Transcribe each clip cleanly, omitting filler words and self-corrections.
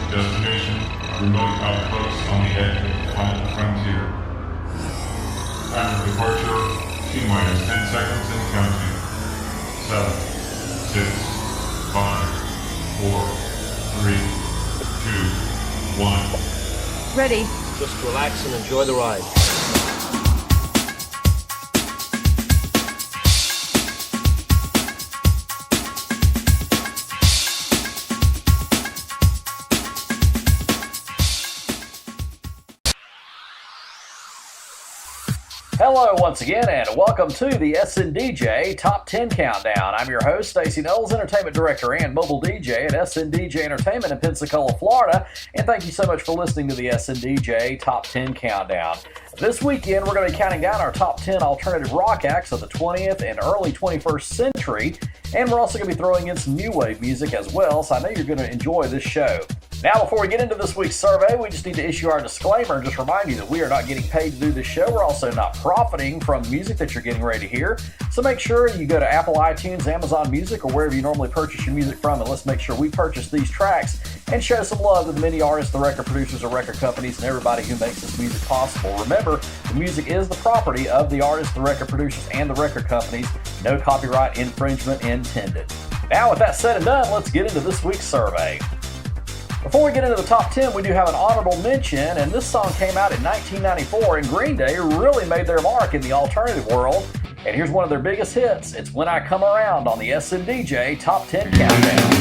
Destination, remote outpost on the edge of the final frontier. Time of departure, T-minus 10 seconds and counting. 7, 6, 5, 4, 3, 2, 1. Ready. Just relax and enjoy the ride. Hello once again, and welcome to the SNDJ Top 10 Countdown. I'm your host, Stacey Noles, Entertainment Director and Mobile DJ at SNDJ Entertainment in Pensacola, Florida, and thank you so much for listening to the SNDJ Top 10 Countdown. This weekend, we're going to be counting down our top 10 alternative rock acts of the 20th and early 21st century, and we're also going to be throwing in some new wave music as well, so I know you're going to enjoy this show. Now, before we get into this week's survey, we just need to issue our disclaimer and just remind you that we are not getting paid to do this show. We're also not profiting from music that you're getting ready to hear. So make sure you go to Apple iTunes, Amazon Music, or wherever you normally purchase your music from, and let's make sure we purchase these tracks and show some love to the many artists, the record producers, the record companies, and everybody who makes this music possible. Remember, the music is the property of the artists, the record producers, and the record companies. No copyright infringement intended. Now, with that said and done, let's get into this week's survey. Before we get into the top 10, we do have an honorable mention, and this song came out in 1994, and Green Day really made their mark in the alternative world. And here's one of their biggest hits. It's When I Come Around on the SNDJ Top 10 Countdown.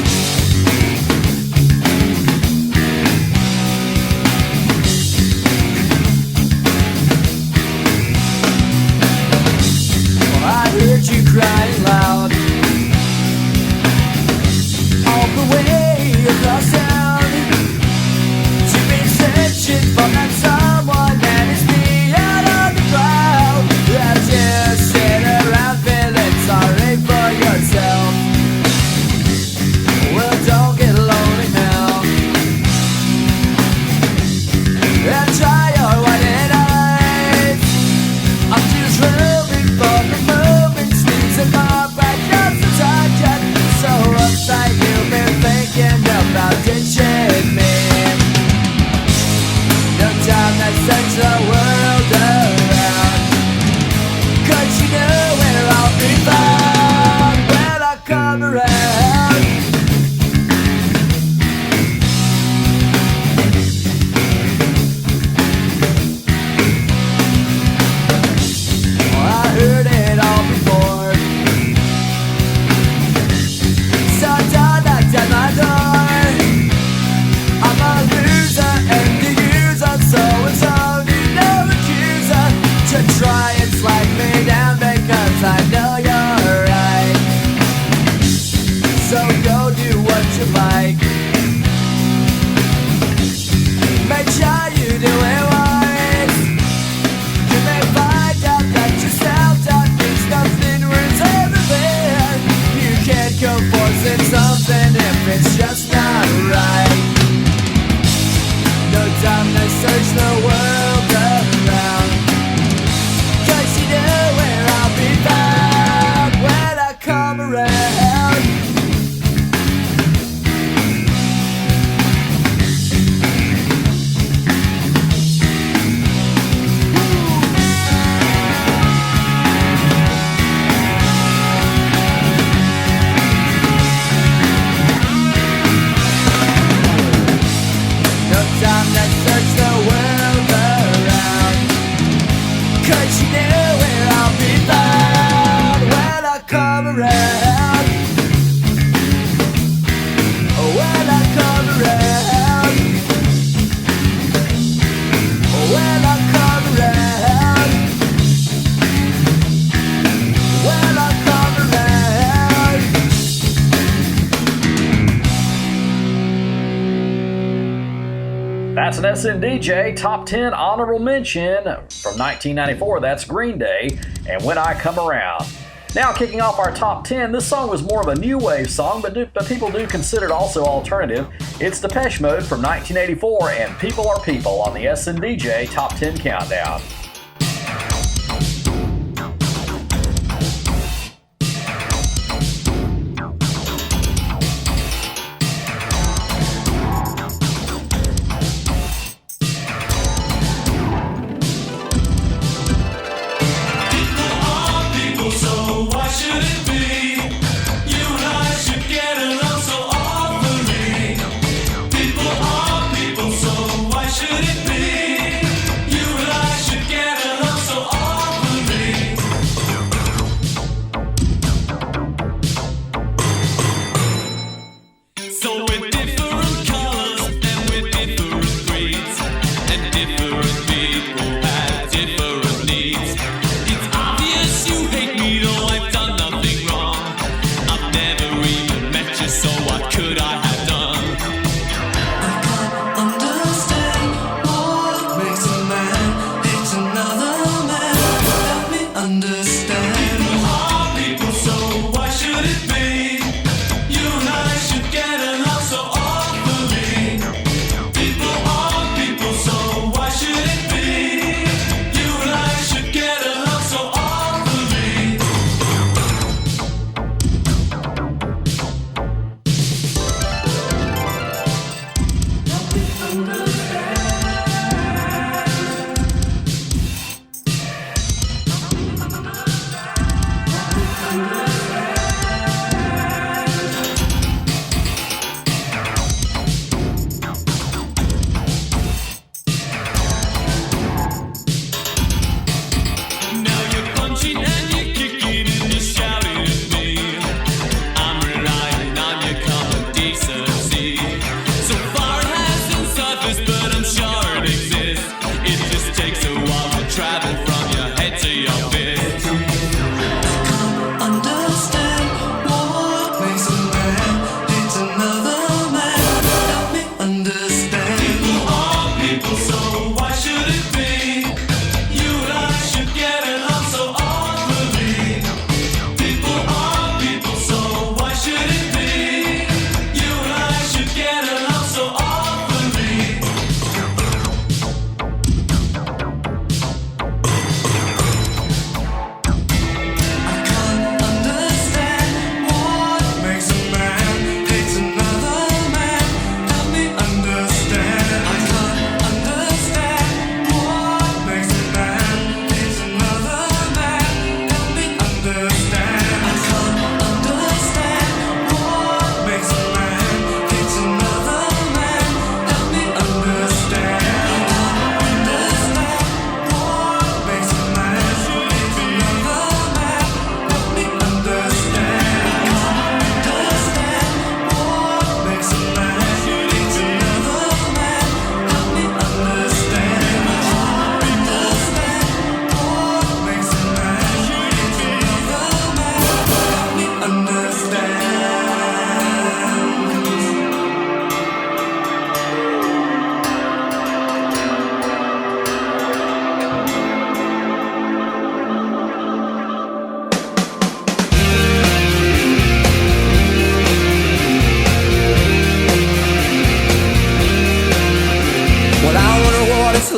I heard you crying loud all the way across town. You've been searching for that someone that is me out of the crowd. I just sit around feeling sorry for yourself. Well, don't get lonely now, and try your white eyes. I'm just hoping for the moments in my back up the time jet. So upside you've been thinking about ditching me. No time that sends the world around, 'cause you know where I'll be found when I come around. I heard it all before, so don't knock at my door. I'm a loser and the user, so it's only no accuser to try and slide me down because I know you're right. So go do what you like, make sure you do it right. You may find out that yourself that means nothing worth everything. You can't go forcing something if it's just not right. No time to search the world around, 'cause you know where I'll be found when I come around. No time to search the world around, 'cause you know where I'll be found when I come around. When I come around. When I come around. When I come around. That's an SNDJ Top 10 Honorable Mention from 1994. That's Green Day, and When I Come Around. Now, kicking off our top 10, this song was more of a new wave song, but people do consider it also alternative. It's Depeche Mode from 1984 and People Are People on the SNDJ Top 10 Countdown.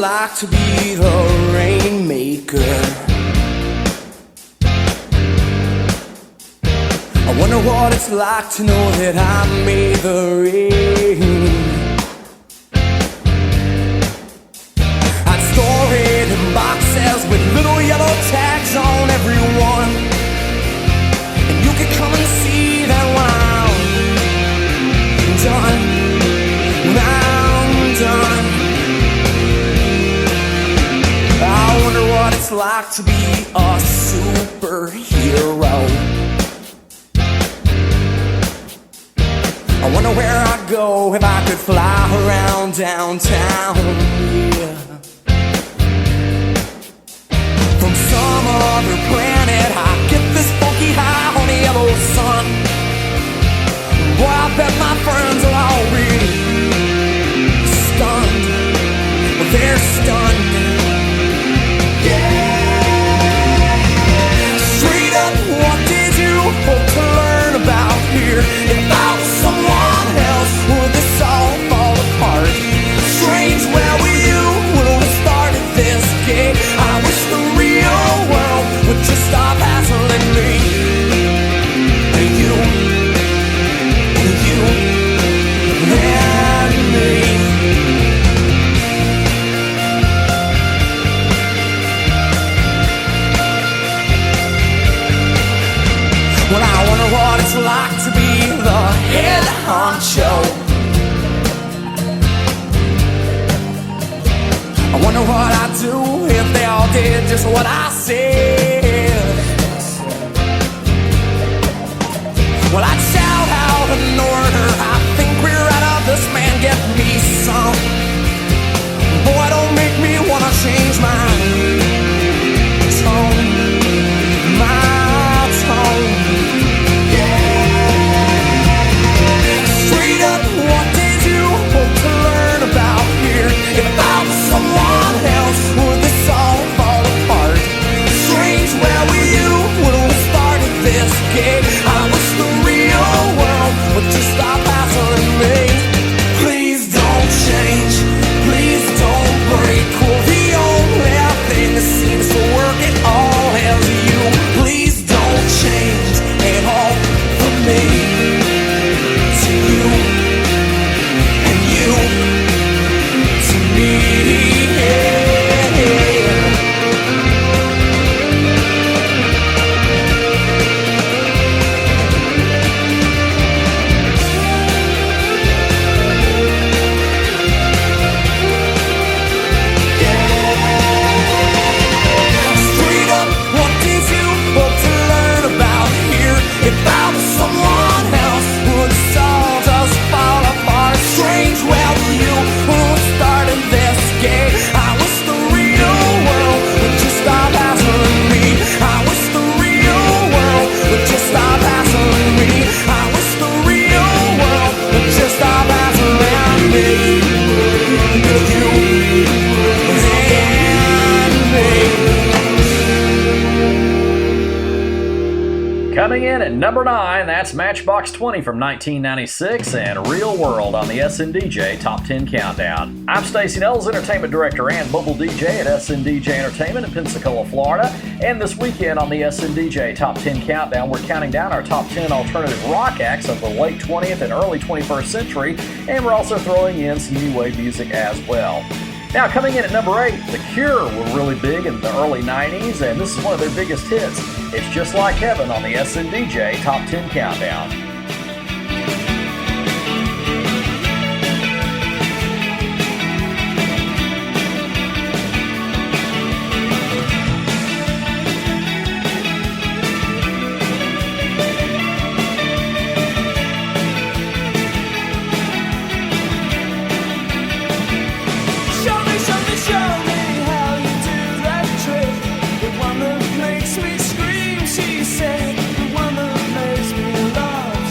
like to be the rainmaker. I wonder what it's like to know that I made the rain. I'd store it in boxes with little yellow tags on every one, and you could come and see that when I'm done, when I'm done. I wonder what it's like to be a superhero. I wonder where I'd go if I could fly around downtown, yeah. From some other planet I get this funky high on the yellow sun. Boy, I bet my friends are already stunned. Well, they're stunned. Yeah. Straight up, what did you hope to learn about here? If I was someone else, would this all fall apart? Strange, where were you when we started this game? I wish the real world would just stop hassling me. And you and me. Well, I wonder what it's like to be the head honcho. I wonder what I'd do if they all did just what I said. Well, I'd shout out an order. I think we're out of this, man, get me some. Boy, don't make me wanna change my tone. My tone. Yeah. Straight up, what did you hope to learn about here? If I was someone else, would this all fall apart? Strange, where were you when we started this game? I wish the real world would just stop hassling me. Please don't change, please don't break. Well, the only thing that seems to work at all is you. Please don't change at all for me. To you and you to me. Straight up, what did you hope to learn about here? If I was someone else, would this all just fall apart? Strange, where were you when we started this game? I wish the real world would just stop hassling me. I wish the real world would just stop hassling me. I wish the real world would just stop hassling me. You and me. Coming in at number 9, that's Matchbox 20 from 1996 and Real World on the SNDJ Top 10 Countdown. I'm Stacey Noles, Entertainment Director and Mobile DJ at SNDJ Entertainment in Pensacola, Florida. And this weekend on the SNDJ Top 10 Countdown, we're counting down our top 10 alternative rock acts of the late 20th and early 21st century, and we're also throwing in some new wave music as well. Now, coming in at number 8, The Cure were really big in the early 90s, and this is one of their biggest hits. It's Just Like Heaven on the SNDJ Top 10 Countdown. Show me how you do that trick. The one that makes me scream, she said. The one that makes me love.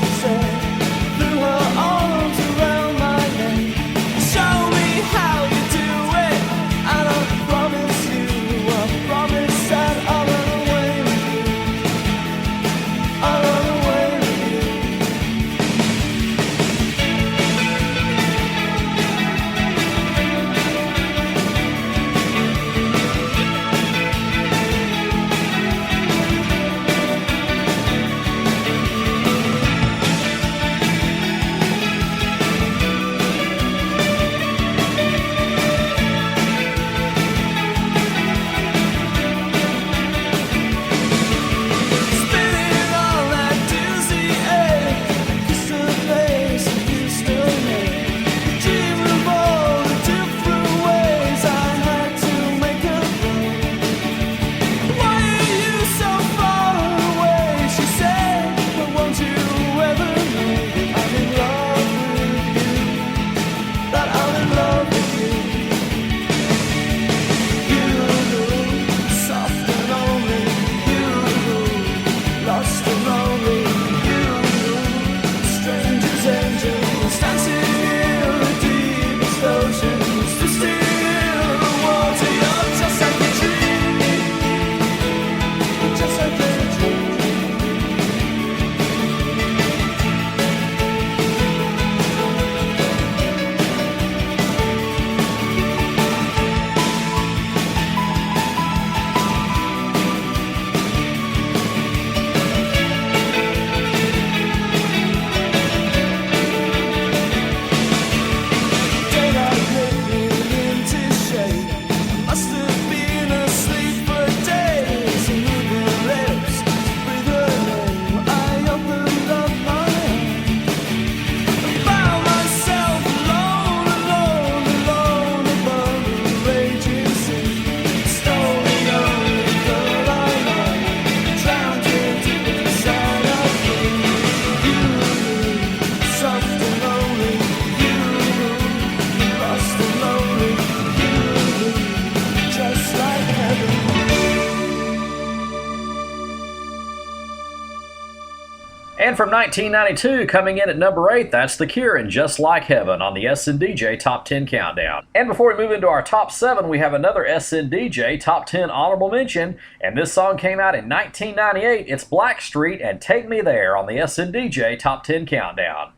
And from 1992, coming in at number 8, that's The Cure and Just Like Heaven on the SNDJ Top 10 Countdown. And before we move into our Top 7, we have another SNDJ Top 10 honorable mention, and this song came out in 1998. It's Blackstreet and Take Me There on the SNDJ Top 10 Countdown.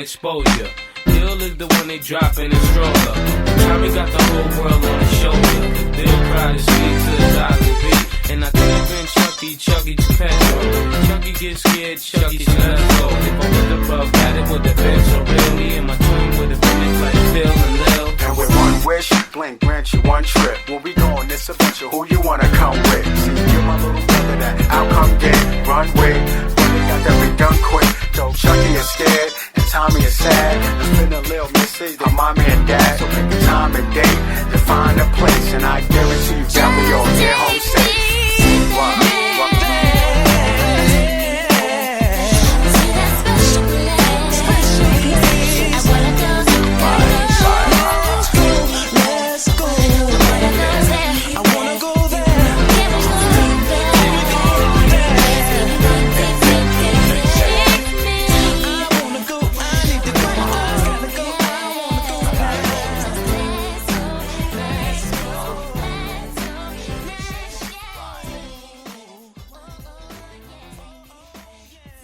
Exposure. Bill is the one they drop in his stroller. Tommy got the whole world on his shoulder. The Bill cried his feet to his island beat. And I could have been Chucky to petrol. Chucky gets scared, Chucky said let's go. If I put the rub at it with the bench, so real me and my twin would have been like Phil and Lil. And with one wish, Blink grant you one trip. When we go on this adventure, who you wanna come with? See, you're my little brother that I'll come get. Run with, when they got that be done quick. Though Chucky is scared and Tommy is sad. There's been a little missy, the mommy and dad. So pick a time and date to find a place, and I guarantee you that we all get home safe.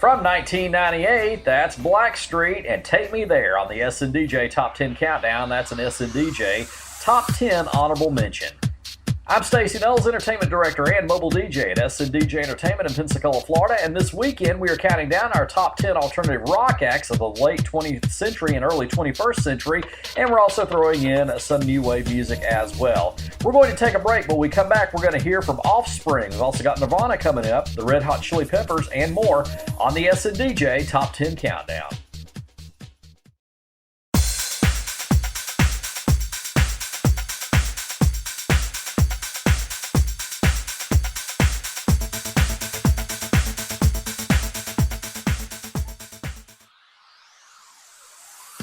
From 1998, that's Blackstreet and Take Me There on the SNDJ Top 10 Countdown. That's an SNDJ Top 10 Honorable Mention. I'm Stacey Noles, Entertainment Director and Mobile DJ at SNDJ Entertainment in Pensacola, Florida, and this weekend we are counting down our top 10 alternative rock acts of the late 20th century and early 21st century, and we're also throwing in some new wave music as well. We're going to take a break, but when we come back, we're going to hear from Offspring. We've also got Nirvana coming up, the Red Hot Chili Peppers, and more on the SNDJ Top 10 Countdown.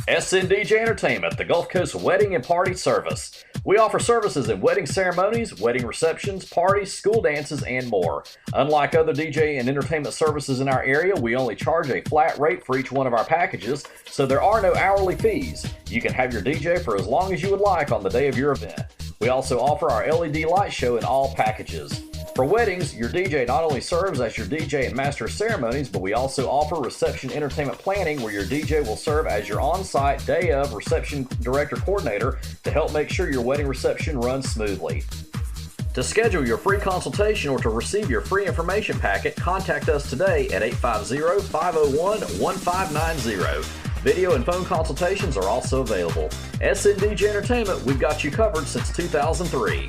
SNDJ Entertainment, the Gulf Coast Wedding and Party Service. We offer services in wedding ceremonies, wedding receptions, parties, school dances, and more. Unlike other DJ and entertainment services in our area, we only charge a flat rate for each one of our packages, so there are no hourly fees. You can have your DJ for as long as you would like on the day of your event. We also offer our LED light show in all packages. For weddings, your DJ not only serves as your DJ and master of ceremonies, but we also offer reception entertainment planning where your DJ will serve as your on-site day of reception director coordinator to help make sure your wedding reception runs smoothly. To schedule your free consultation or to receive your free information packet, contact us today at 850-501-1590. Video and phone consultations are also available. SNDJ Entertainment, we've got you covered since 2003.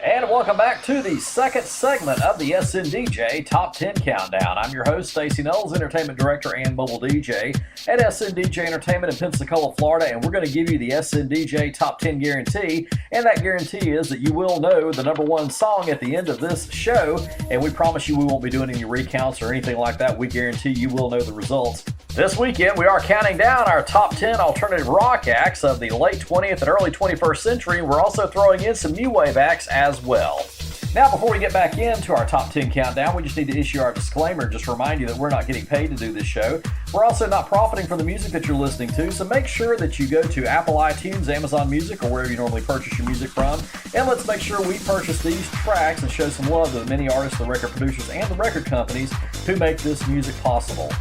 And welcome back to the second segment of the SNDJ Top 10 Countdown. I'm your host, Stacey Noles, Entertainment Director and Mobile DJ at SNDJ Entertainment in Pensacola, Florida, and we're going to give you the SNDJ Top 10 guarantee, and that guarantee is that you will know the number one song at the end of this show, and we promise you we won't be doing any recounts or anything like that. We guarantee you will know the results. This weekend, we are counting down our top 10 alternative rock acts of the late 20th and early 21st century. We're also throwing in some new wave acts as well. Now, before we get back into our top 10 countdown, we just need to issue our disclaimer, just to remind you that we're not getting paid to do this show. We're also not profiting from the music that you're listening to, so make sure that you go to Apple iTunes, Amazon Music, or wherever you normally purchase your music from, and let's make sure we purchase these tracks and show some love to the many artists, the record producers, and the record companies who make this music possible.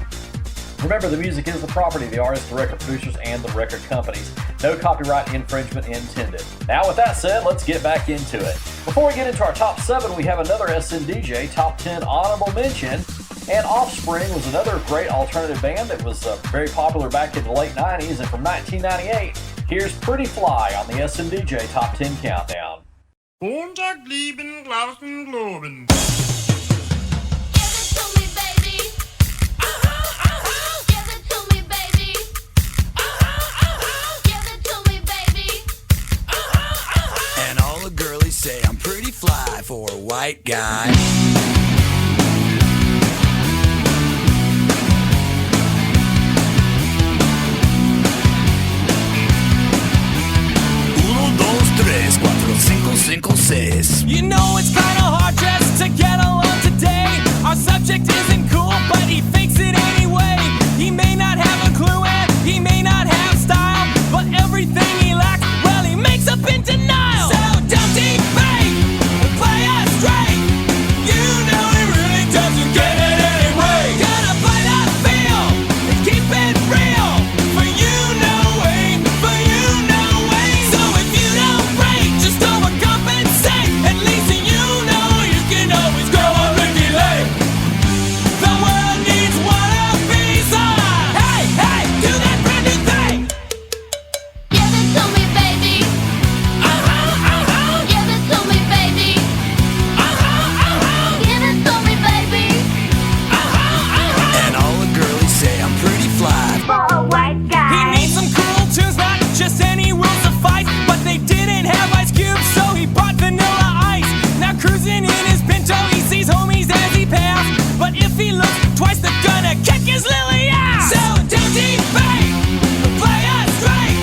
Remember, the music is the property of the artists, the record producers, and the record companies. No copyright infringement intended. Now, with that said, let's get back into it. Before we get into our top 7, we have another SNDJ Top 10 honorable mention. And Offspring was another great alternative band that was very popular back in the late 90s. And from 1998, here's Pretty Fly on the SNDJ Top 10 Countdown. Montag lieben Glauben globen. Say I'm pretty fly for a white guy. Uno, dos, tres, cuatro, cinco, cinco, seis. You know it's kinda hard just to get along today. Our subject isn't cool, but gonna kick his lily ass. So don't debate, play us straight.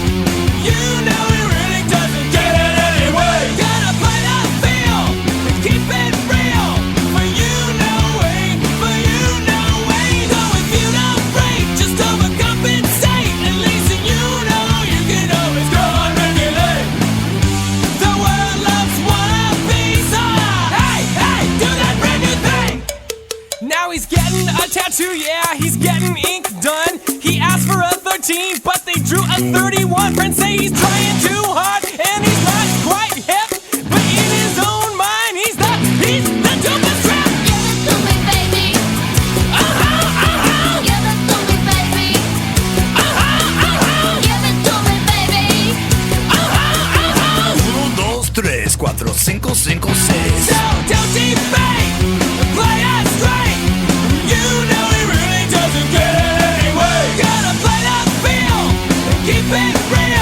You know it really doesn't get it anyway. Gotta play the field and keep it real. For you know way, for you know way. So if you don't break, just overcompensate. At least you know you can always go on regulate. The world loves wannabes. Hey, hey, do that brand new thing. Now he's getting a tattoo, yeah, he's getting ink done. He asked for a 13, but they drew a 31. Friends say he's trying too hard, and he's not quite hip. But in his own mind, he's the dopest rap. Give it to me, baby. Give it to me, baby. Give it to me, baby. 1, 2, 3, 4, 5, 5, 6. So don't debate, play us straight. You know it really doesn't get it anyway. Gotta play the field and keep it real.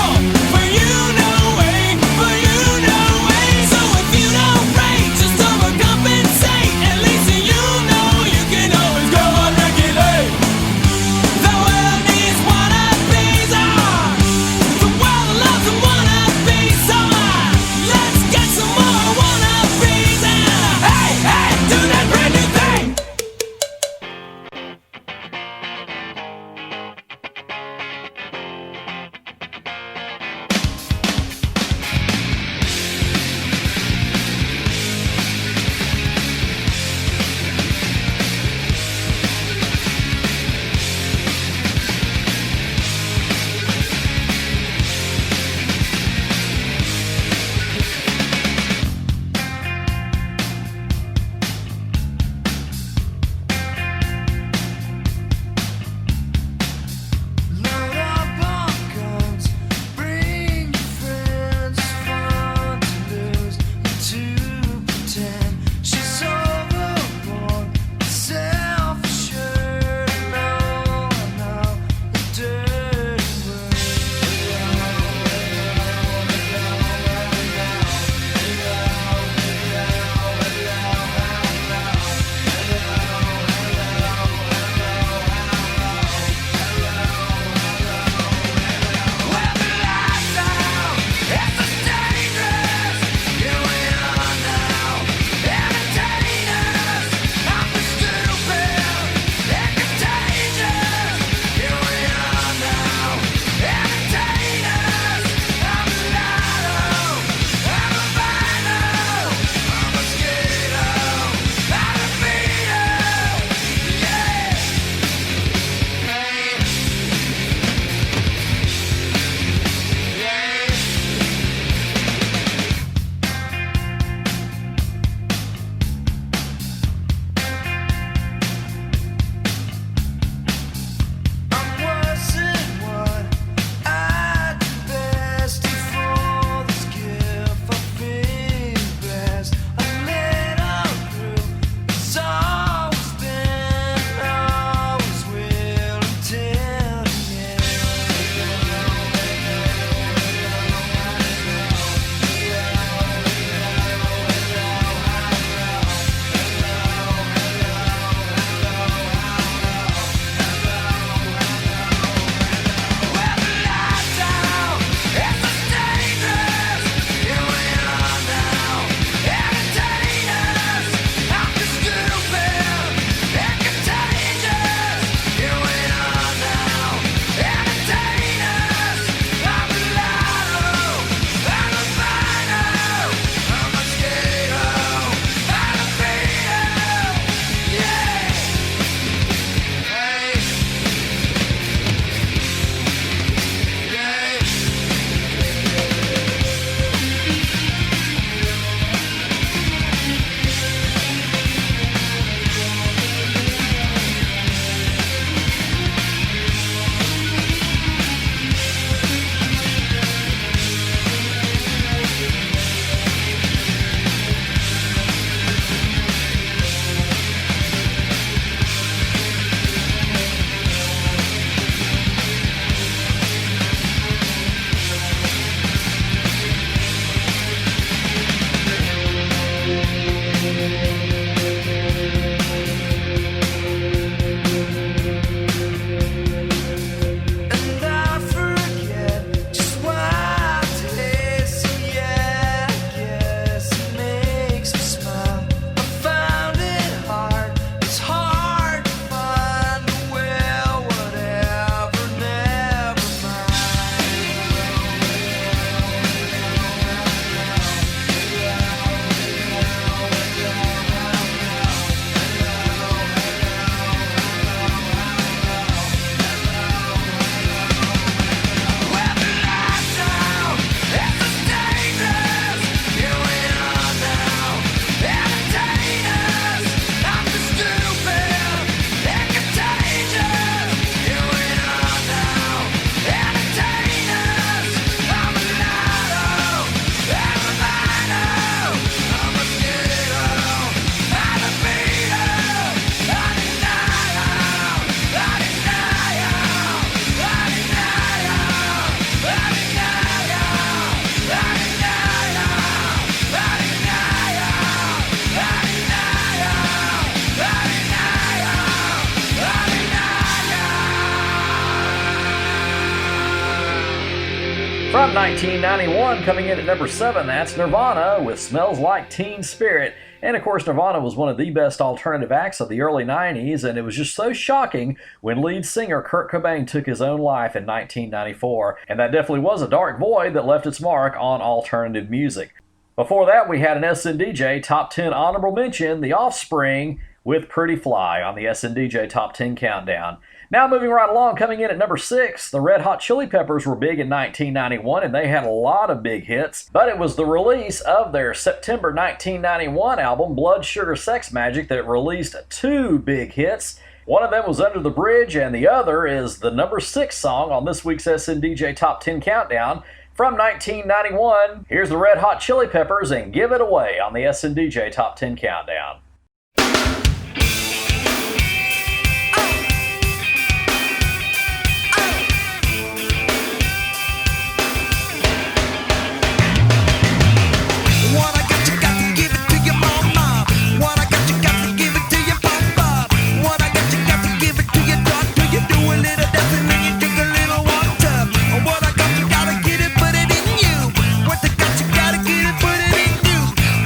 From 1991, coming in at number 7, that's Nirvana with Smells Like Teen Spirit. And of course, Nirvana was one of the best alternative acts of the early 90s, and it was just so shocking when lead singer Kurt Cobain took his own life in 1994. And that definitely was a dark void that left its mark on alternative music. Before that, we had an SNDJ Top 10 honorable mention, The Offspring, with Pretty Fly on the SNDJ Top 10 Countdown. Now moving right along, coming in at number 6, the Red Hot Chili Peppers were big in 1991, and they had a lot of big hits, but it was the release of their September 1991 album, Blood Sugar Sex Magic, that released 2 big hits. One of them was Under the Bridge, and the other is the number 6 song on this week's SNDJ Top 10 Countdown. From 1991, here's the Red Hot Chili Peppers and Give It Away on the SNDJ Top 10 Countdown.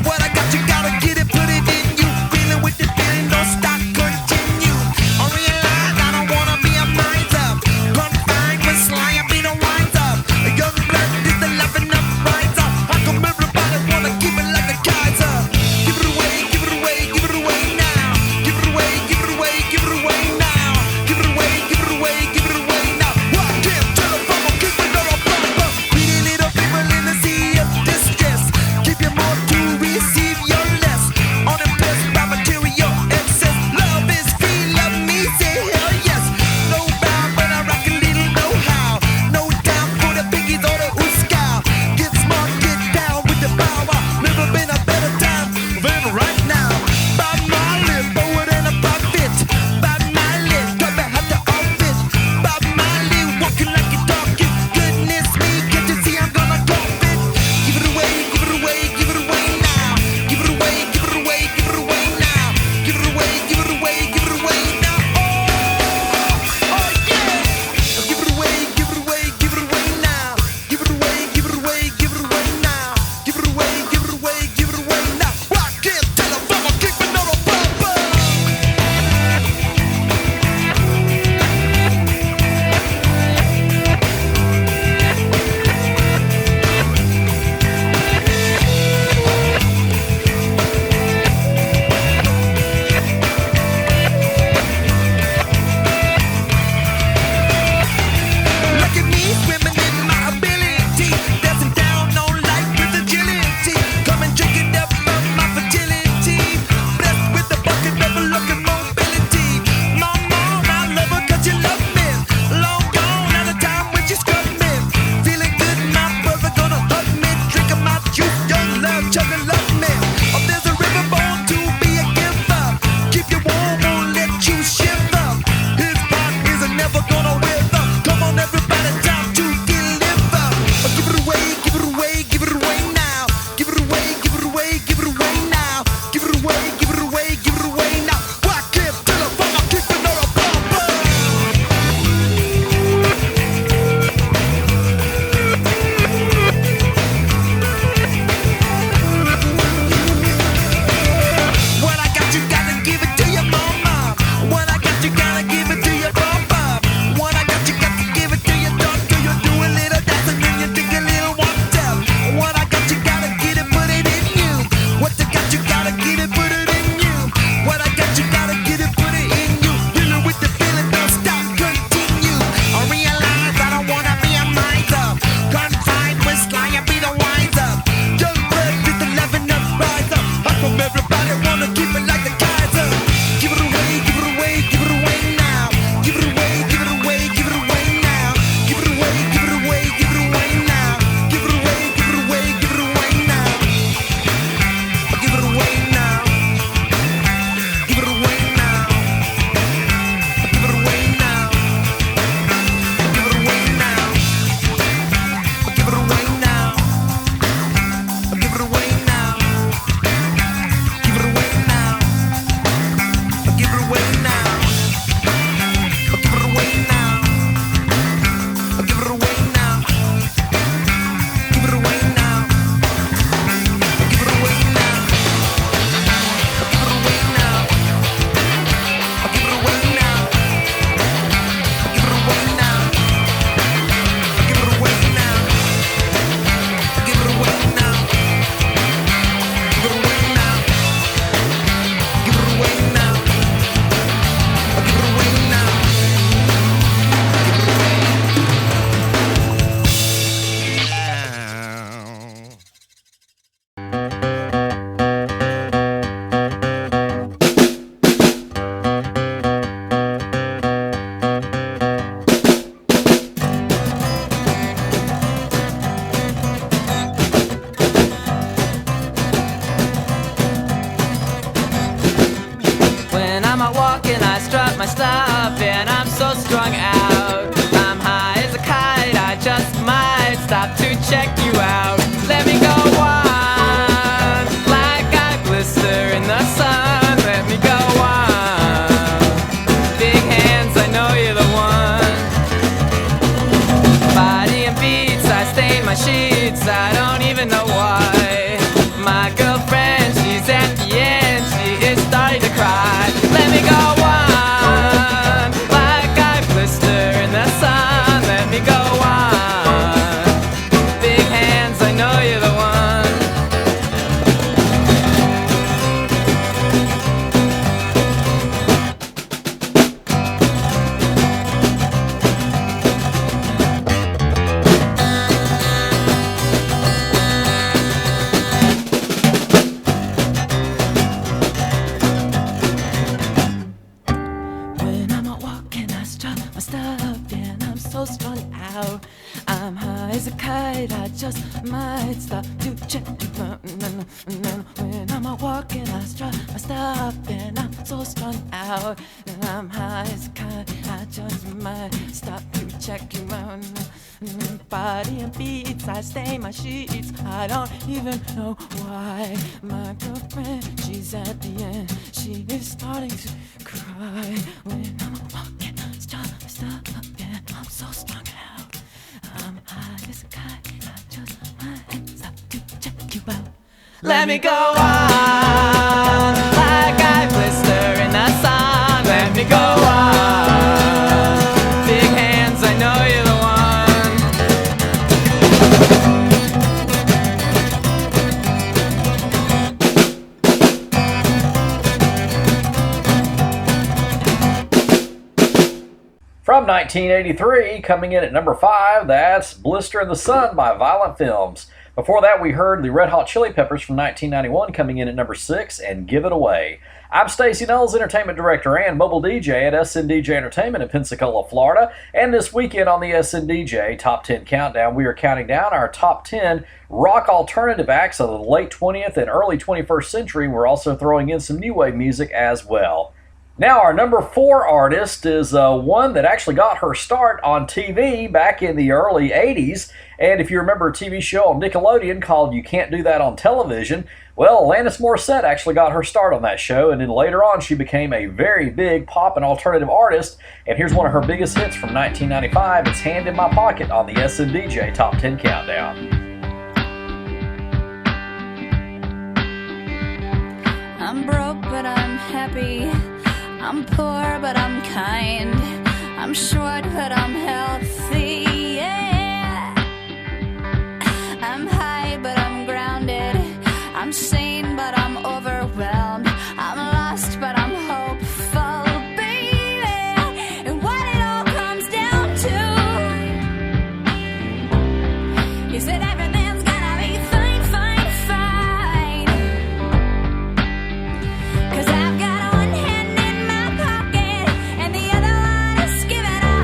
What I got, you gotta get it, put it in you. strung out. I'm high as a kite, I just might stop to check you out. Let me go on, like I blister in the sun. Let me go on, big hands, I know you're the one. Body and beats, I stain my sheets, I don't even know why. My girlfriend, she's at the end, she is starting to cry. Let me go on, like I blister in the sun. Let me go on, big hands, I know you're the one. When I'm out walking, I strut my stuff and I'm so strung out. I'm high as a kite, I just might stop to check you out. When I'm out walking, I strut my stuff and I'm so strung out. And I'm high as a kite, I just might stop to check you out. Body and beats, I stain my sheets, I don't even know why. My girlfriend, she's at the end, she is starting to cry. When I'm walking, stop, and I'm so strung out. I'm high as a kite, I just might stop to check you out. Let me go on, like I blister in the sun. Let me go on, big hands, I know you're the one. From 1983, coming in at number 5, that's Blister in the Sun by Violent Femmes. Before that, we heard the Red Hot Chili Peppers from 1991 coming in at number 6, and Give It Away. I'm Stacey Noles, Entertainment Director and Mobile DJ at SNDJ Entertainment in Pensacola, Florida. And this weekend on the SNDJ Top 10 Countdown, we are counting down our top 10 rock alternative acts of the late 20th and early 21st century. We're also throwing in some new wave music as well. Now, our number 4 artist is one that actually got her start on TV back in the early 80s. And if you remember a TV show on Nickelodeon called You Can't Do That on Television, well, Alanis Morrisette actually got her start on that show. And then later on, she became a very big pop and alternative artist. And here's one of her biggest hits from 1995. It's Hand in My Pocket on the SNDJ Top 10 Countdown. I'm broke, but I'm happy. I'm poor, but I'm kind. I'm short, but I'm healthy, yeah. I'm high, but I'm grounded. I'm sane, but I'm overwhelmed. I'm lost, but I'm hopeful, baby. And what it all comes down to is that everything's gonna be fine, fine, fine. 'Cause I've got one hand in my pocket and the other one is giving out.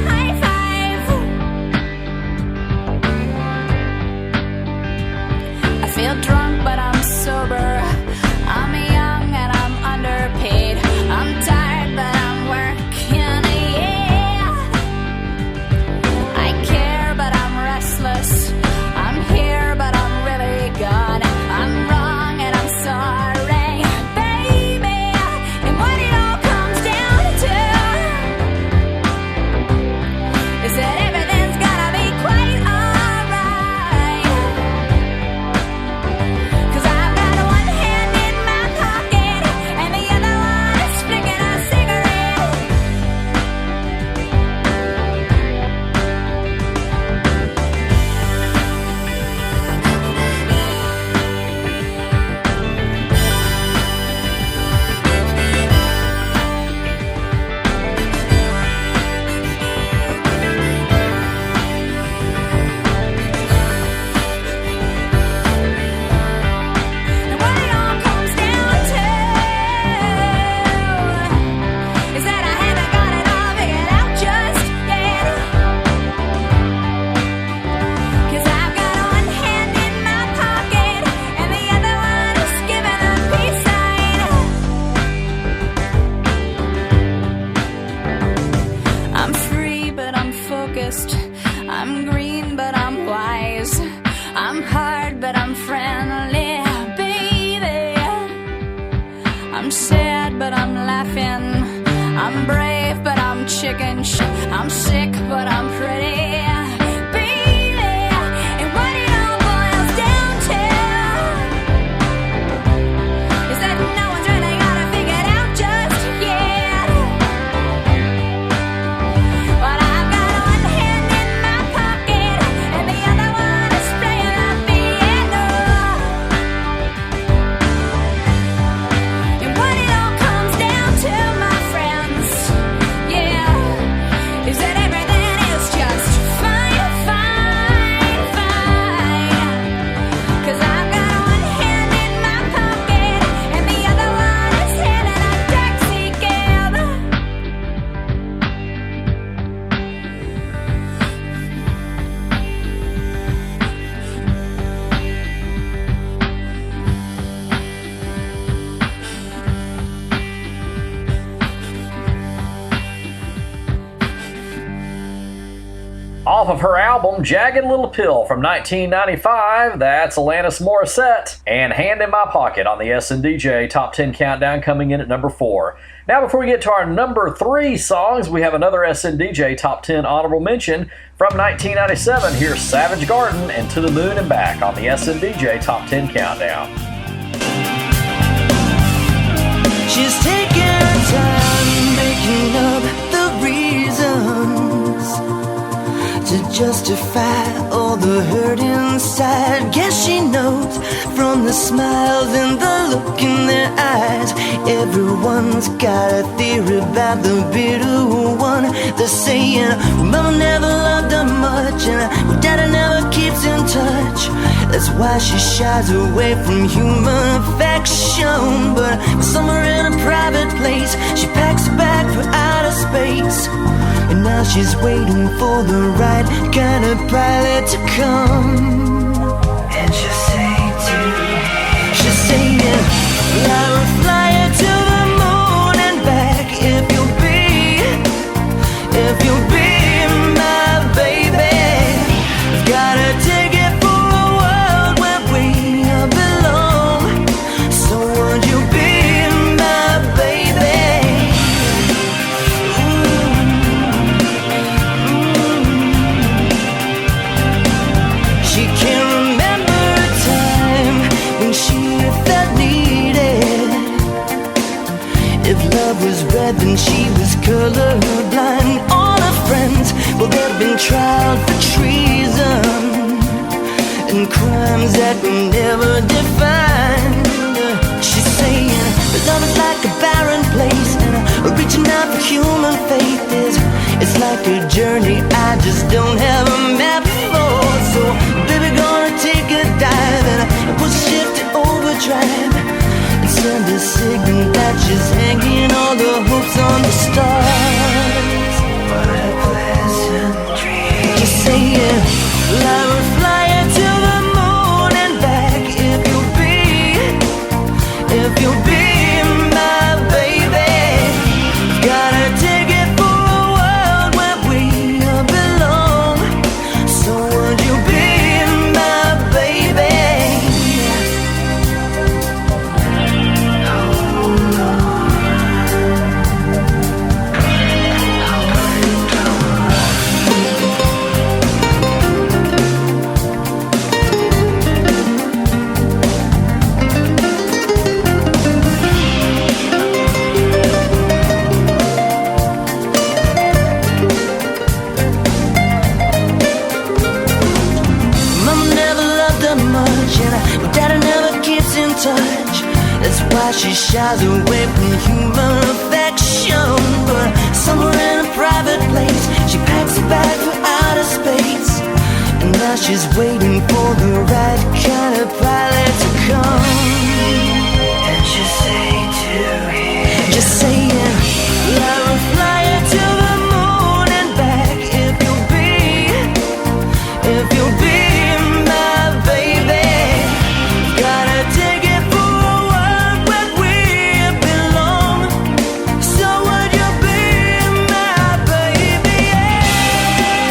I'm green, but I'm wise. I'm hard, but I'm friendly, baby. I'm sad, but I'm laughing. I'm brave, but I'm chicken shit. I'm sick, but I'm pretty. Off of her album Jagged Little Pill from 1995, that's Alanis Morrisette and Hand in My Pocket on the SNDJ Top 10 Countdown, coming in at number 4. Now, before we get to our number 3 songs, we have another SNDJ Top 10 honorable mention from 1997. Here's Savage Garden and To the Moon and Back on the SNDJ Top 10 Countdown. She's taking her time making up the reasons to justify all the hurt inside. Guess she knows from the smiles and the look in their eyes. Everyone's got a theory about the bitter one. They're saying, well, Mama never loved her much, and well, Daddy never keeps in touch. That's why she shies away from human affection. But somewhere in a private place, she packs a bag for outer space. And now she's waiting for the right kind of pilot to come. And she'll say to me, she's saying, I will fly her to the moon and back if you'll be my baby. I've got a ticket for a world where we belong. So would you be my baby? She can't remember a time when she felt needed. If love was red, then she was colorblind. All her friends, well, they've been tried for treason and crimes that were never defined. She's saying that love is like a barren place, and reaching out for human faith it's like a journey I just don't have a map for. So baby, gonna take a dive and put shift to overdrive and send a signal that she's hanging all the hopes on the stars. What a pleasant dream. She's saying, well, I will fly her to the moon and back if you'll be my baby. Got a ticket for a world where we belong. So would you be my baby? Touch. That's why she shies away from human affection. But somewhere in a private place, she packs a bag for outer space. And now she's waiting for the right kind of pilot to come. And she'll say to him, just saying, I will fly her to the moon and back if you'll be my baby. Got a ticket for a world where we belong. So would you be my baby? Yeah.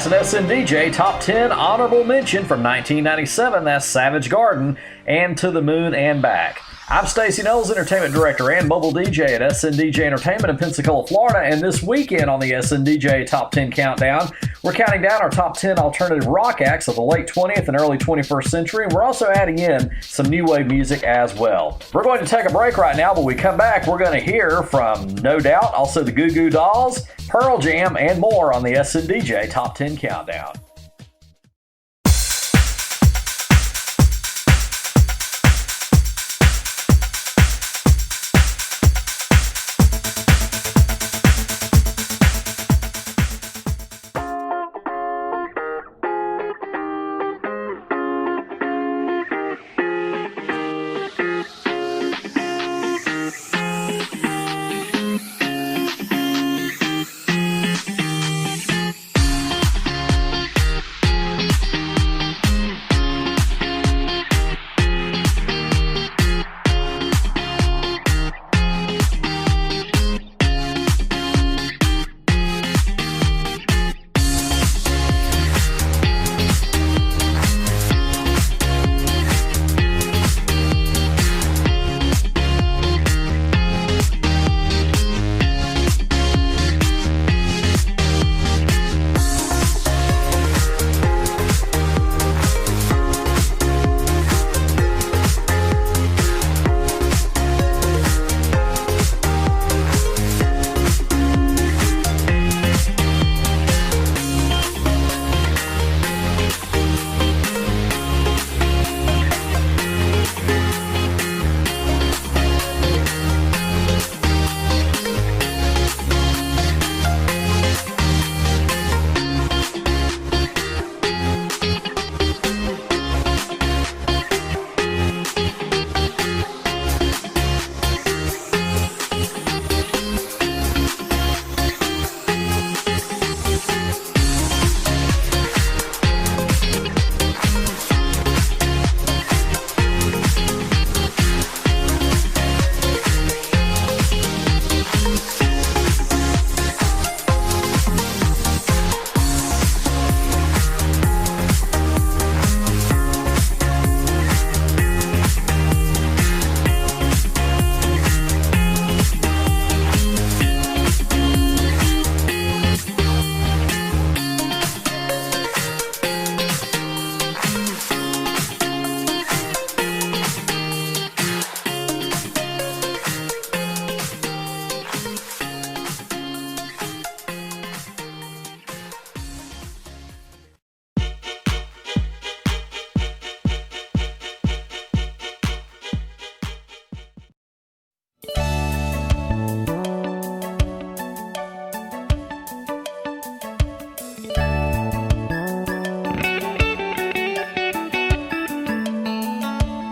That's an SNDJ Top 10 honorable mention from 1997. That's Savage Garden and To the Moon and Back. I'm Stacey Noles, Entertainment Director and Mobile DJ at SNDJ Entertainment in Pensacola, Florida, and this weekend on the SNDJ Top 10 Countdown, we're counting down our top 10 alternative rock acts of the late 20th and early 21st century, and we're also adding in some new wave music as well. We're going to take a break right now, but when we come back, we're going to hear from No Doubt, also the Goo Goo Dolls, Pearl Jam, and more on the SNDJ Top 10 Countdown.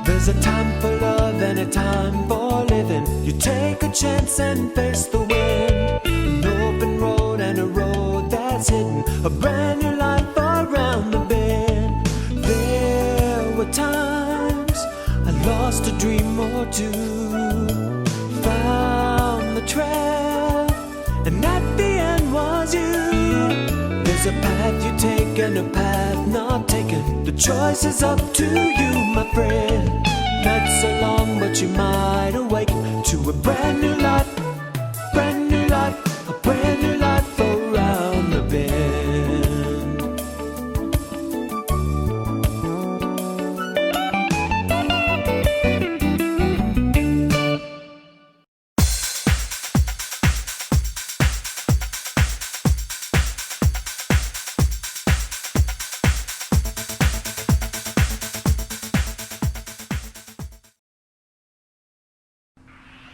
There's a time for love and a time for living. You take a chance and face the wind. An open road and a road that's hidden. A brand new life around the bend. There were times I lost a dream or two. Found the trail, and at the end was you. There's a path you take and a path not taken. The choice is up to you, my friend. Not so long, but you might awake to a brand new life, a brand new life around the bend.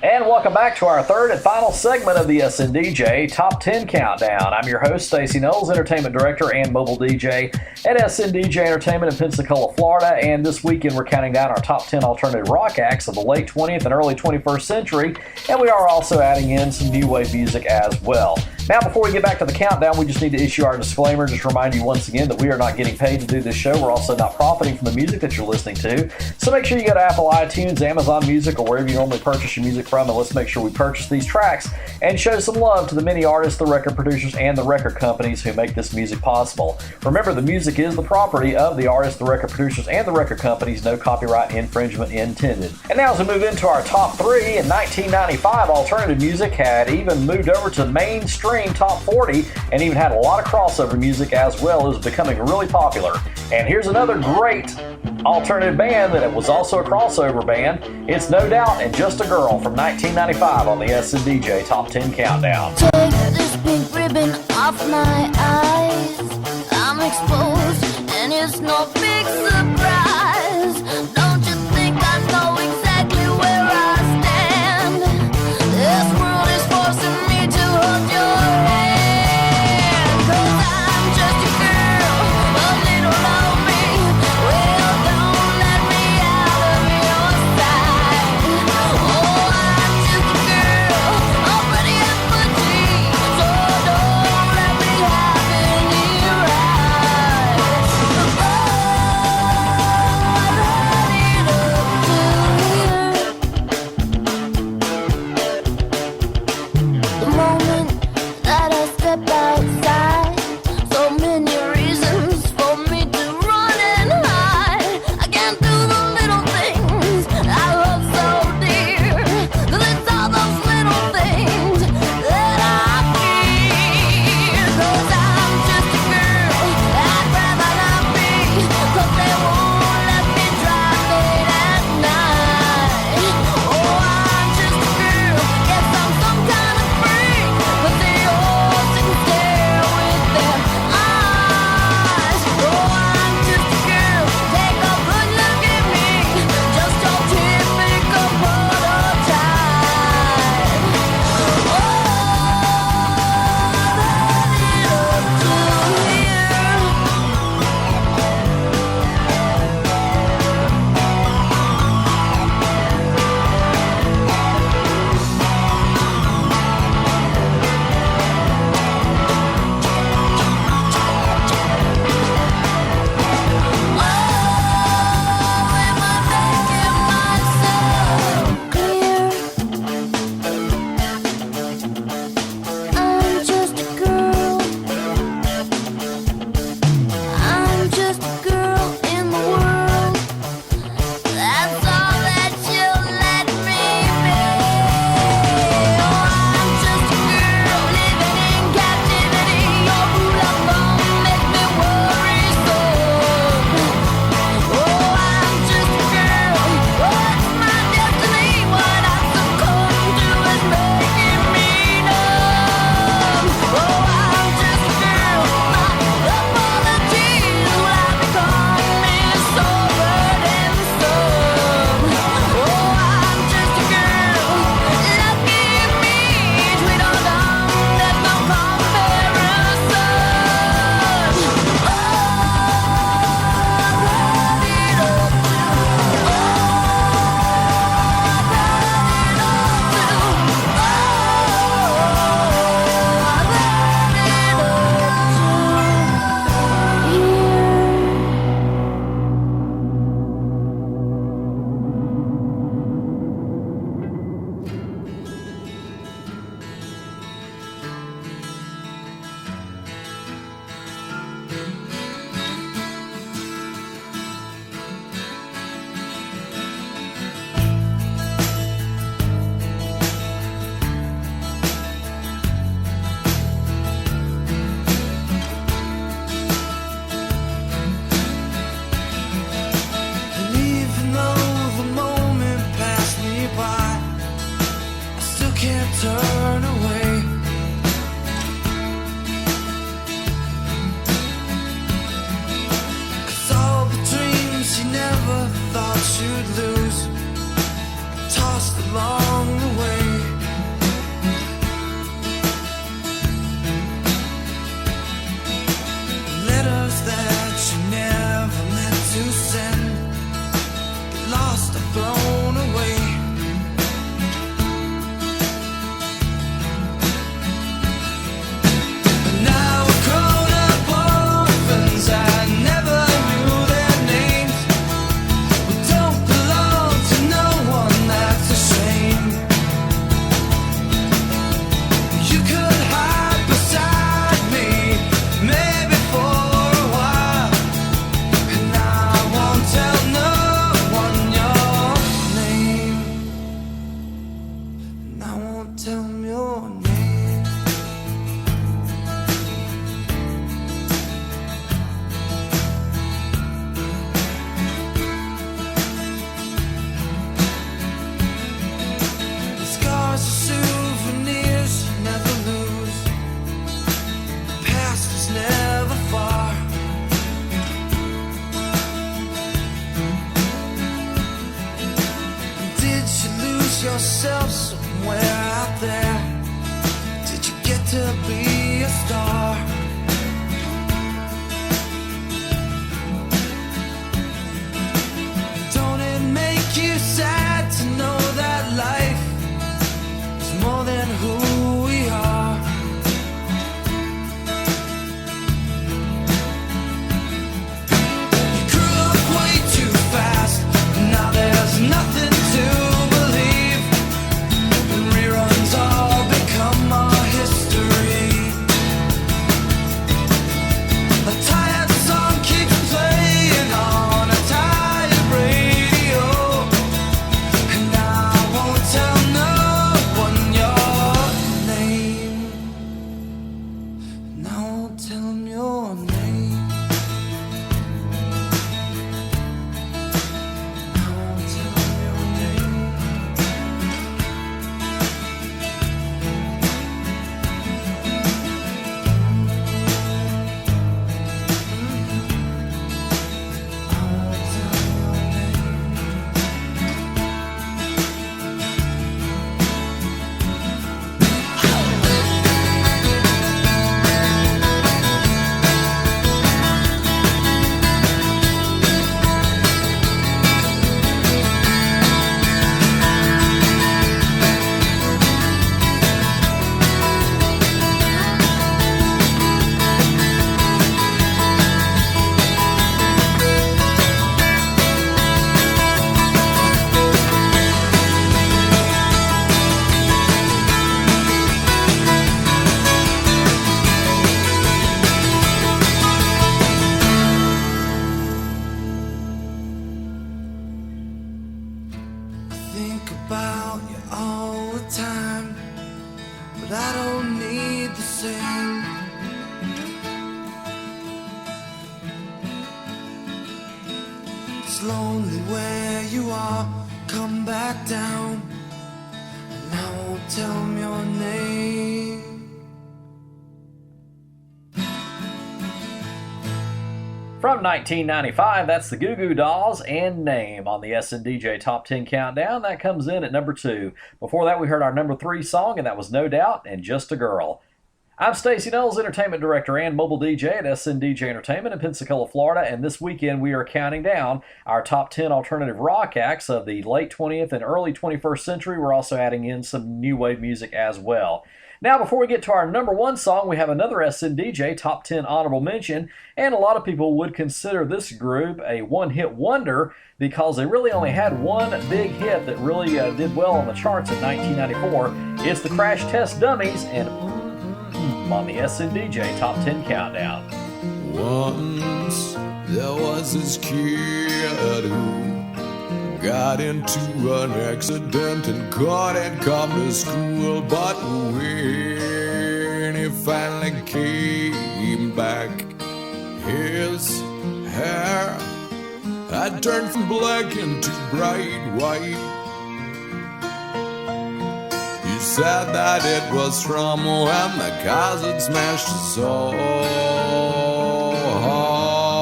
And welcome back to our third and final segment of the SNDJ Top 10 Countdown. I'm your host, Stacey Noles, Entertainment Director and Mobile DJ at SNDJ Entertainment in Pensacola, Florida. And this weekend we're counting down our top 10 alternative rock acts of the late 20th and early 21st century. And we are also adding in some new wave music as well. Now, before we get back to the countdown, we just need to issue our disclaimer. Just remind you once again that we are not getting paid to do this show. We're also not profiting from the music that you're listening to. So make sure you go to Apple iTunes, Amazon Music, or wherever you normally purchase your music from, and let's make sure we purchase these tracks and show some love to the many artists, the record producers, and the record companies who make this music possible. Remember, the music is the property of the artists, the record producers, and the record companies. No copyright infringement intended. And now as we move into our top 3, in 1995, alternative music had even moved over to mainstream top 40 and even had a lot of crossover music as well. As becoming really popular. And here's another great alternative band that was also a crossover band. It's No Doubt and Just a Girl from 1995 on the SNDJ Top 10 Countdown. Take this pink ribbon off my eyes. I'm exposed and it's no big surprise. Don't you think I know exactly where I stand? This world is forcing me to hold your hand. 'Cause I'm just a girl, a little lonely. Well, don't let me out of your sight. Oh, I'm just a girl, already at my knees. So don't let me have any rights. Oh, won't tell him your name. The scars are souvenirs you never lose. The past is never far. Did you lose yourself somewhere out there? Did you get to be a star? Don't it make you sad to know that life is more than who we are? You grew up way too fast, now there's nothing to believe. The reruns all become our history. A tired song keeps playing on a tired radio, and I won't tell no one your name. And I won't tell 'em your name. I won't tell 'em your name. I won't tell 'em your name. I think about you all the time, but I don't need the same. It's lonely where you are, come back down, and I won't tell 'em your name. From 1995, that's the Goo Goo Dolls and Name on the SNDJ Top 10 Countdown. That comes in at number 2. Before that, we heard our number 3 song, and that was No Doubt and Just a Girl. I'm Stacey Noles, Entertainment Director and Mobile DJ at SNDJ Entertainment in Pensacola, Florida, and this weekend we are counting down our top 10 alternative rock acts of the late 20th and early 21st century. We're also adding in some new wave music as well. Now, before we get to our number 1 song, we have another SNDJ Top 10 honorable mention, and a lot of people would consider this group a one-hit wonder because they really only had one big hit that really did well on the charts in 1994. It's the Crash Test Dummies and on the SNDJ Top 10 Countdown. Once there was this kid who got into an accident and couldn't come to school, but when he finally came back, his hair had turned from black into bright white. He said that it was from when the cars had smashed his soul hard.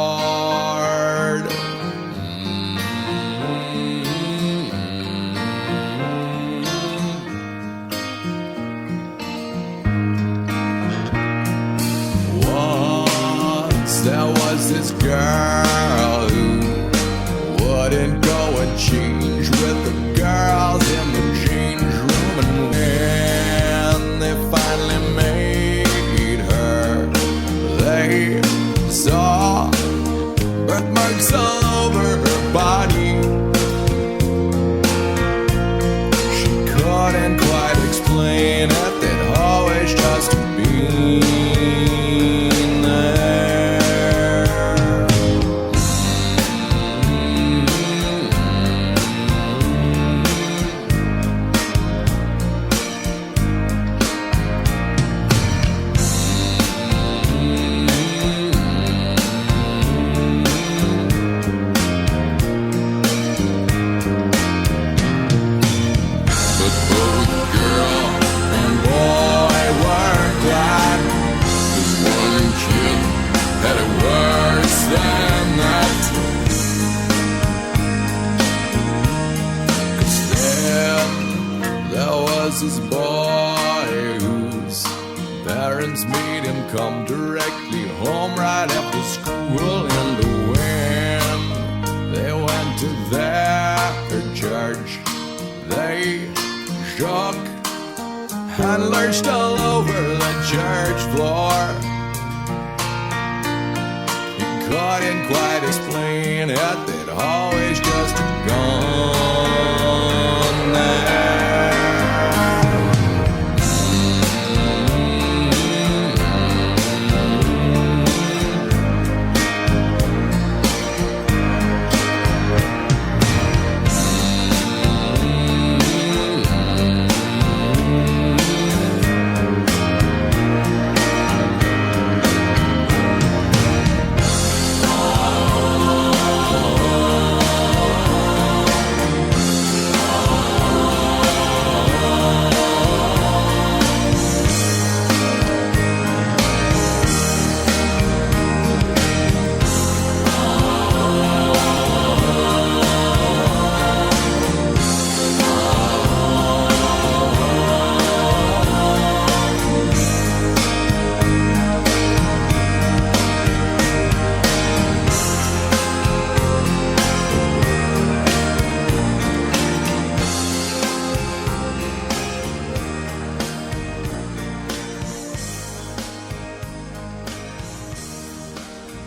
Once there was this girl who wouldn't go and change with the girls in the change room, and when they finally made her, they saw birthmarks all over her body. She couldn't quite explain it, they'd always just been there. boy whose parents made him come directly home right after school. And when they went to their church, they shook and lurched all over the church floor. He couldn't quite explain it, they'd always just gone there.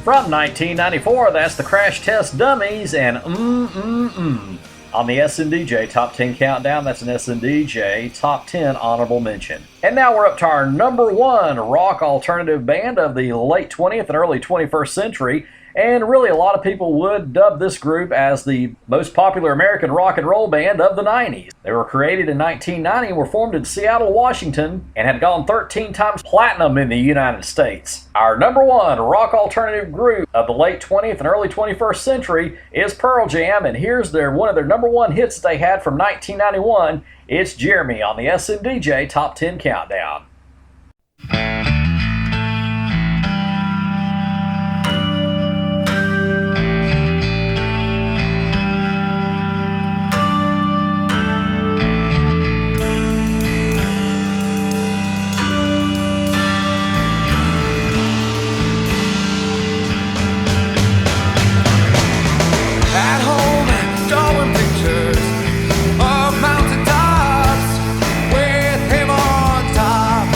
From 1994, that's the Crash Test Dummies and on the SNDJ Top 10 Countdown. That's an SNDJ Top 10 Honorable Mention. And now we're up to our number one rock alternative band of the late 20th and early 21st century. And really, a lot of people would dub this group as the most popular American rock and roll band of the 90s. They were created in 1990 and were formed in Seattle, Washington, and had gone 13 times platinum in the United States. Our number one rock alternative group of the late 20th and early 21st century is Pearl Jam, and here's one of their number one hits they had from 1991. It's Jeremy on the SNDJ Top 10 Countdown. At home, drawing pictures of mountain tops with him on top.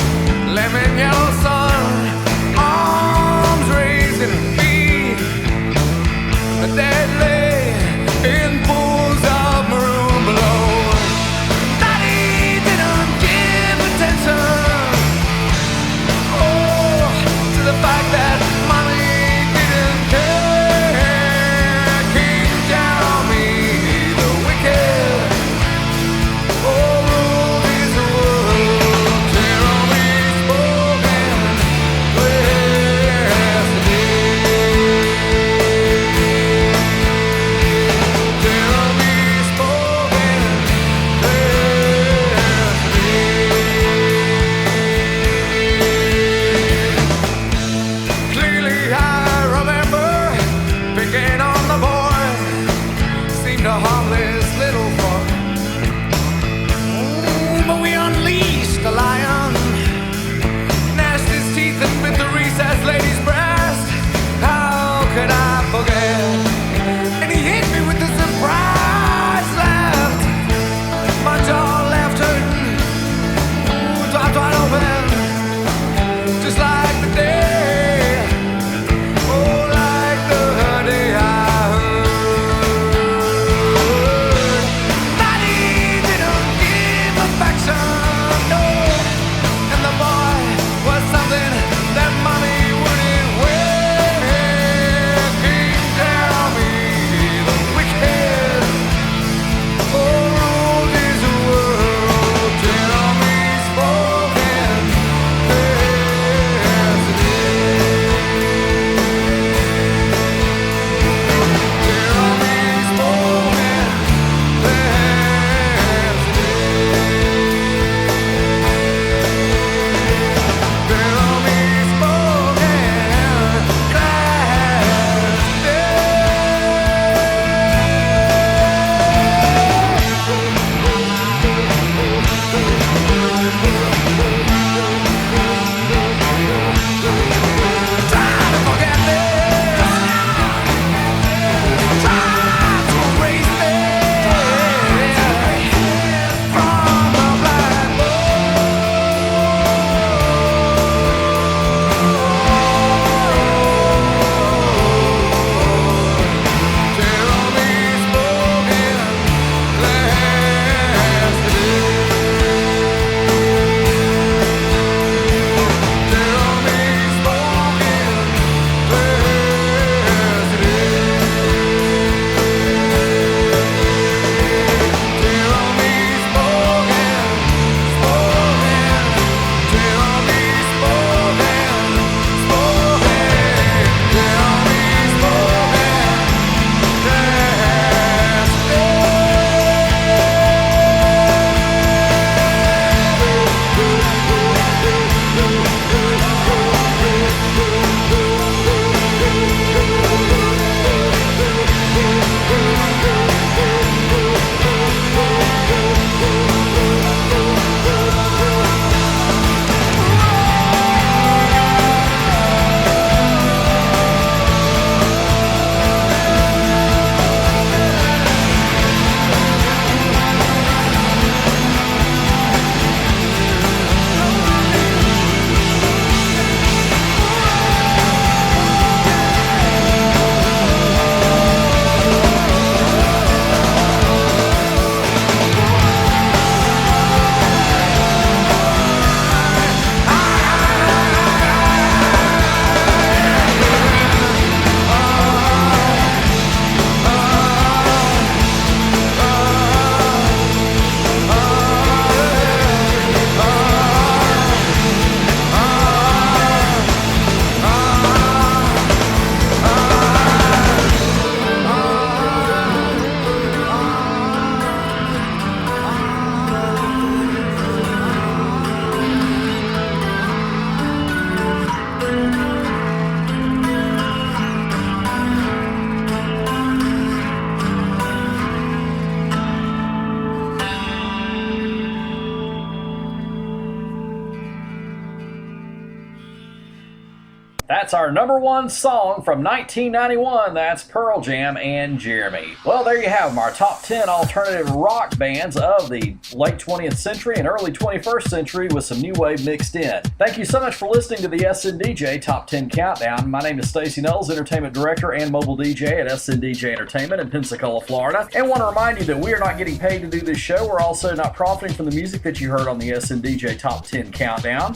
That's our number one song from 1991. That's Pearl Jam and Jeremy. Well, there you have them, our top 10 alternative rock bands of the late 20th century and early 21st century with some new wave mixed in. Thank you so much for listening to the SNDJ Top 10 Countdown. My name is Stacey Noles, Entertainment Director and Mobile DJ at SNDJ Entertainment in Pensacola, Florida. And want to remind you that we are not getting paid to do this show. We're also not profiting from the music that you heard on the SNDJ Top 10 Countdown.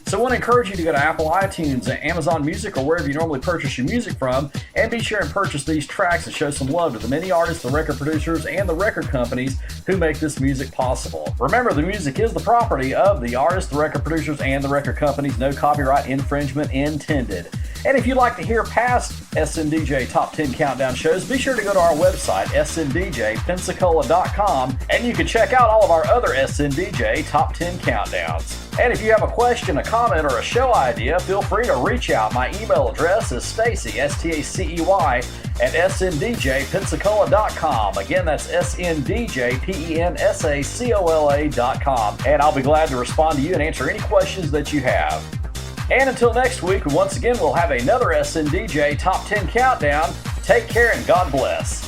So I want to encourage you to go to Apple iTunes, Amazon Music, or wherever you normally purchase your music from, and be sure and purchase these tracks and show some love to the many artists, the record producers, and the record companies who make this music possible. Remember, the music is the property of the artists, the record producers, and the record companies. No copyright infringement intended. And if you'd like to hear past SNDJ Top 10 Countdown shows, be sure to go to our website, sndjpensacola.com, and you can check out all of our other SNDJ Top 10 Countdowns. And if you have a question, a comment, or a show idea, feel free to reach out. My email address is Stacey, Stacey, at sndjpensacola.com. Again, that's sndjpensacola.com. And I'll be glad to respond to you and answer any questions that you have. And until next week, once again, we'll have another SNDJ Top 10 Countdown. Take care and God bless.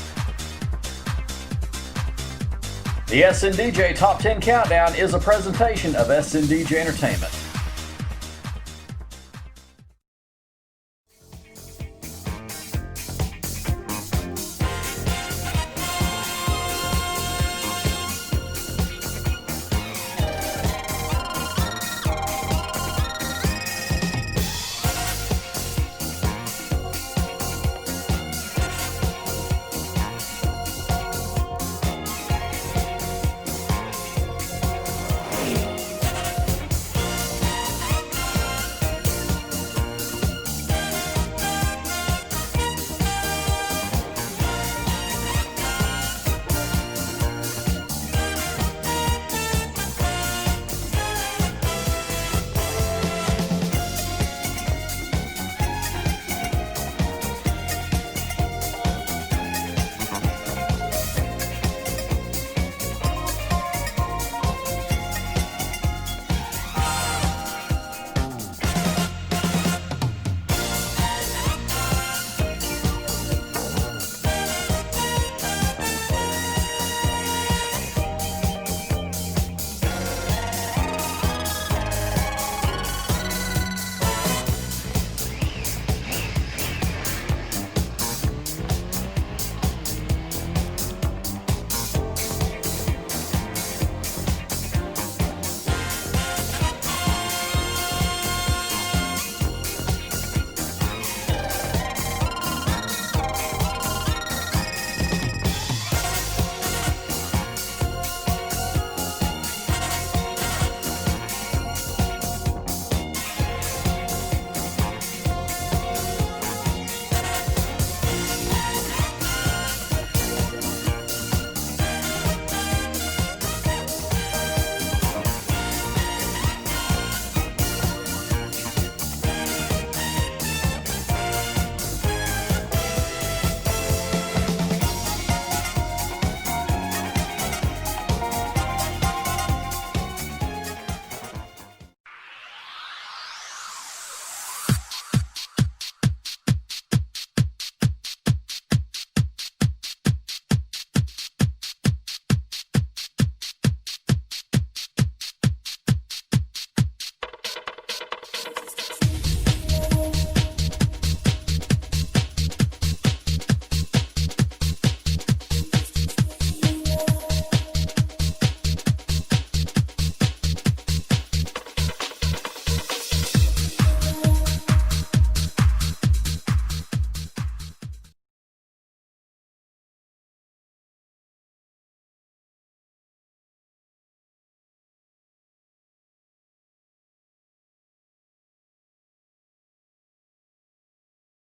The SNDJ Top 10 Countdown is a presentation of SNDJ Entertainment.